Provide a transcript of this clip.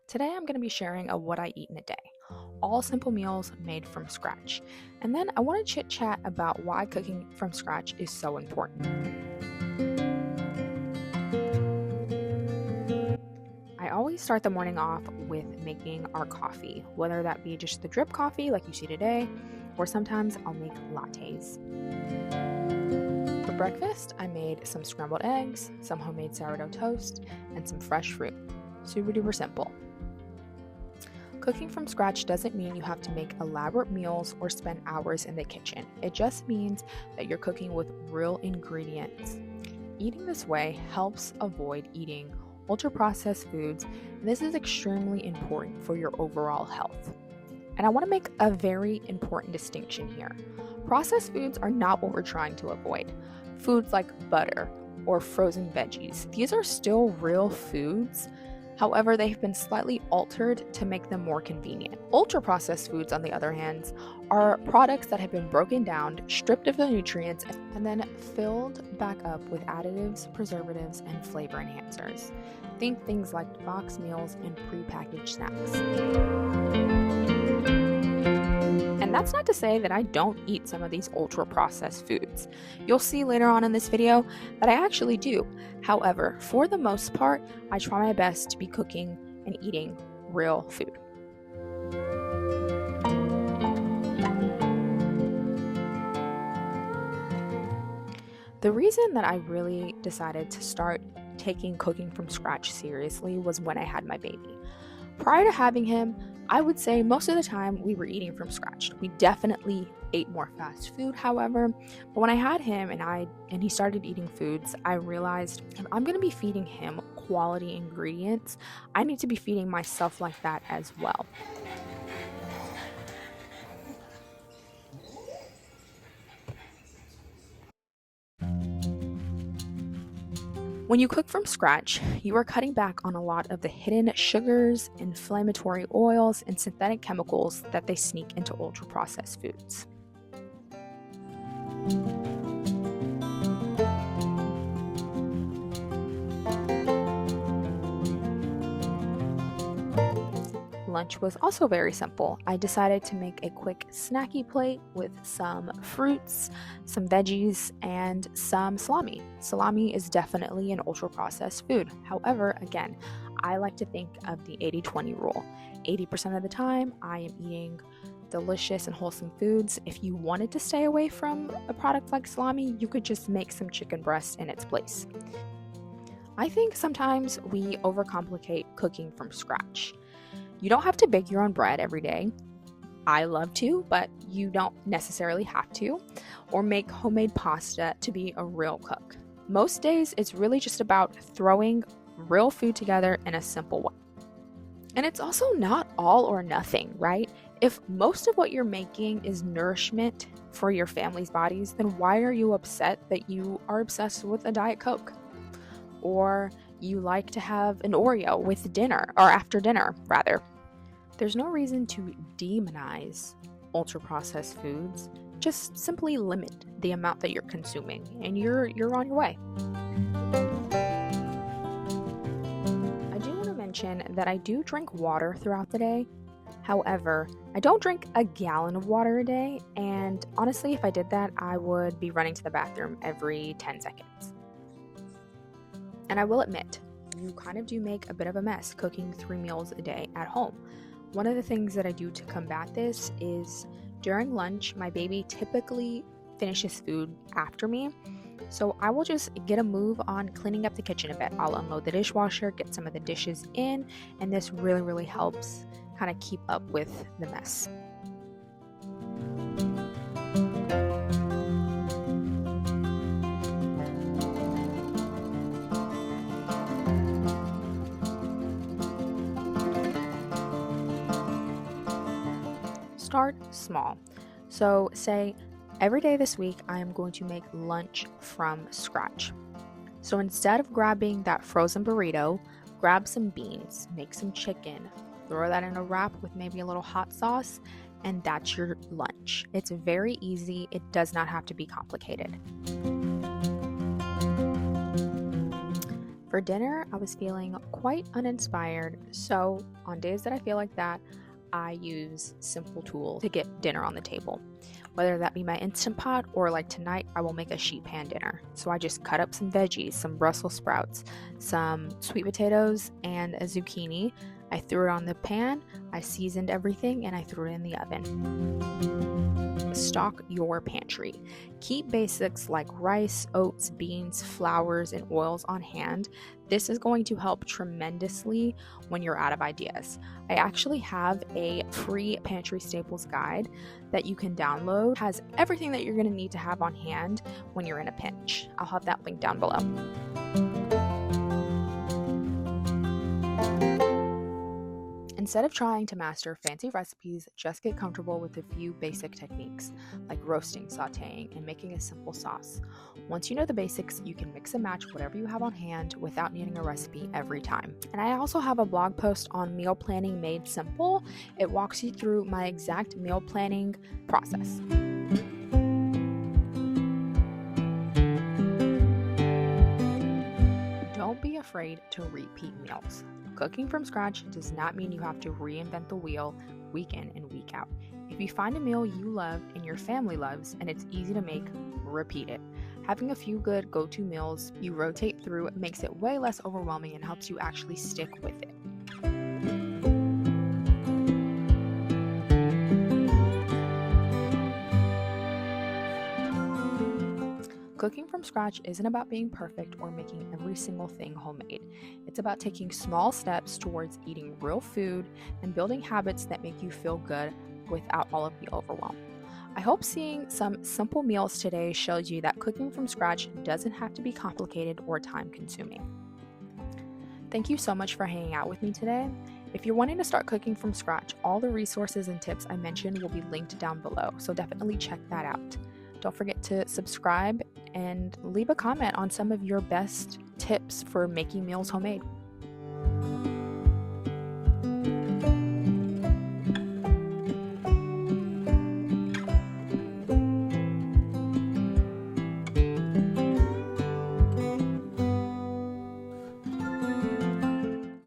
Today I'm going to be sharing a what I eat in a day, all simple meals made from scratch. And then I want to chit chat about why cooking from scratch is so important. I always start the morning off with making our coffee, whether that be just the drip coffee like you see today, or sometimes I'll make lattes. For breakfast, I made some scrambled eggs, some homemade sourdough toast, and some fresh fruit. Super duper simple. Cooking from scratch doesn't mean you have to make elaborate meals or spend hours in the kitchen. It just means that you're cooking with real ingredients. Eating this way helps avoid eating ultra-processed foods, and this is extremely important for your overall health. And I want to make a very important distinction here. Processed foods are not what we're trying to avoid. Foods like butter or frozen veggies, these are still real foods. However, they've been slightly altered to make them more convenient. Ultra-processed foods, on the other hand, are products that have been broken down, stripped of the nutrients, and then filled back up with additives, preservatives, and flavor enhancers. Think things like box meals and prepackaged snacks. And that's not to say that I don't eat some of these ultra-processed foods. You'll see later on in this video that I actually do. However, for the most part, I try my best to be cooking and eating real food. The reason that I really decided to start taking cooking from scratch seriously was when I had my baby. Prior to having him, I would say most of the time we were eating from scratch. We definitely ate more fast food, however, but when I had him and he started eating foods, I realized if I'm going to be feeding him quality ingredients, I need to be feeding myself like that as well. When you cook from scratch, you are cutting back on a lot of the hidden sugars, inflammatory oils, and synthetic chemicals that they sneak into ultra-processed foods. Lunch was also very simple. I decided to make a quick snacky plate with some fruits, some veggies, and some salami. Salami is definitely an ultra-processed food. However, again, I like to think of the 80-20 rule. 80% of the time, I am eating delicious and wholesome foods. If you wanted to stay away from a product like salami, you could just make some chicken breast in its place. I think sometimes we overcomplicate cooking from scratch. You don't have to bake your own bread every day. I love to, but you don't necessarily have to. Or make homemade pasta to be a real cook. Most days, it's really just about throwing real food together in a simple way. And it's also not all or nothing, right? If most of what you're making is nourishment for your family's bodies, then why are you upset that you are obsessed with a Diet Coke? Or you like to have an Oreo with dinner, or after dinner, rather. There's no reason to demonize ultra-processed foods. Just simply limit the amount that you're consuming, and you're on your way. I do want to mention that I do drink water throughout the day. However, I don't drink a gallon of water a day, and honestly, if I did that, I would be running to the bathroom every 10 seconds. And I will admit, you kind of do make a bit of a mess cooking 3 meals a day at home. One of the things that I do to combat this is during lunch, my baby typically finishes food after me. So I will just get a move on cleaning up the kitchen a bit. I'll unload the dishwasher, get some of the dishes in, and this really helps kind of keep up with the mess. Start small. So say every day this week I am going to make lunch from scratch. So instead of grabbing that frozen burrito, grab some beans, make some chicken, throw that in a wrap with maybe a little hot sauce, and that's your lunch. It's very easy. It does not have to be complicated. For dinner, I was feeling quite uninspired, so on days that I feel like that, I use simple tools to get dinner on the table. Whether that be my Instant Pot or like tonight, I will make a sheet pan dinner. So I just cut up some veggies, some Brussels sprouts, some sweet potatoes, and a zucchini. I threw it on the pan, I seasoned everything, and I threw it in the oven. Stock your pantry. Keep basics like rice, oats, beans, flours, and oils on hand. This is going to help tremendously when you're out of ideas. I actually have a free pantry staples guide that you can download. It has everything that you're going to need to have on hand when you're in a pinch. I'll have that link down below. Instead of trying to master fancy recipes, just get comfortable with a few basic techniques, like roasting, sauteing, and making a simple sauce. Once you know the basics, you can mix and match whatever you have on hand without needing a recipe every time. And I also have a blog post on meal planning made simple. It walks you through my exact meal planning process. Don't be afraid to repeat meals. Cooking from scratch does not mean you have to reinvent the wheel week in and week out. If you find a meal you love and your family loves and it's easy to make, repeat it. Having a few good go-to meals you rotate through makes it way less overwhelming and helps you actually stick with it. Cooking from scratch isn't about being perfect or making every single thing homemade. It's about taking small steps towards eating real food and building habits that make you feel good without all of the overwhelm. I hope seeing some simple meals today shows you that cooking from scratch doesn't have to be complicated or time-consuming. Thank you so much for hanging out with me today. If you're wanting to start cooking from scratch, all the resources and tips I mentioned will be linked down below, so definitely check that out. Don't forget to subscribe and leave a comment on some of your best tips for making meals homemade.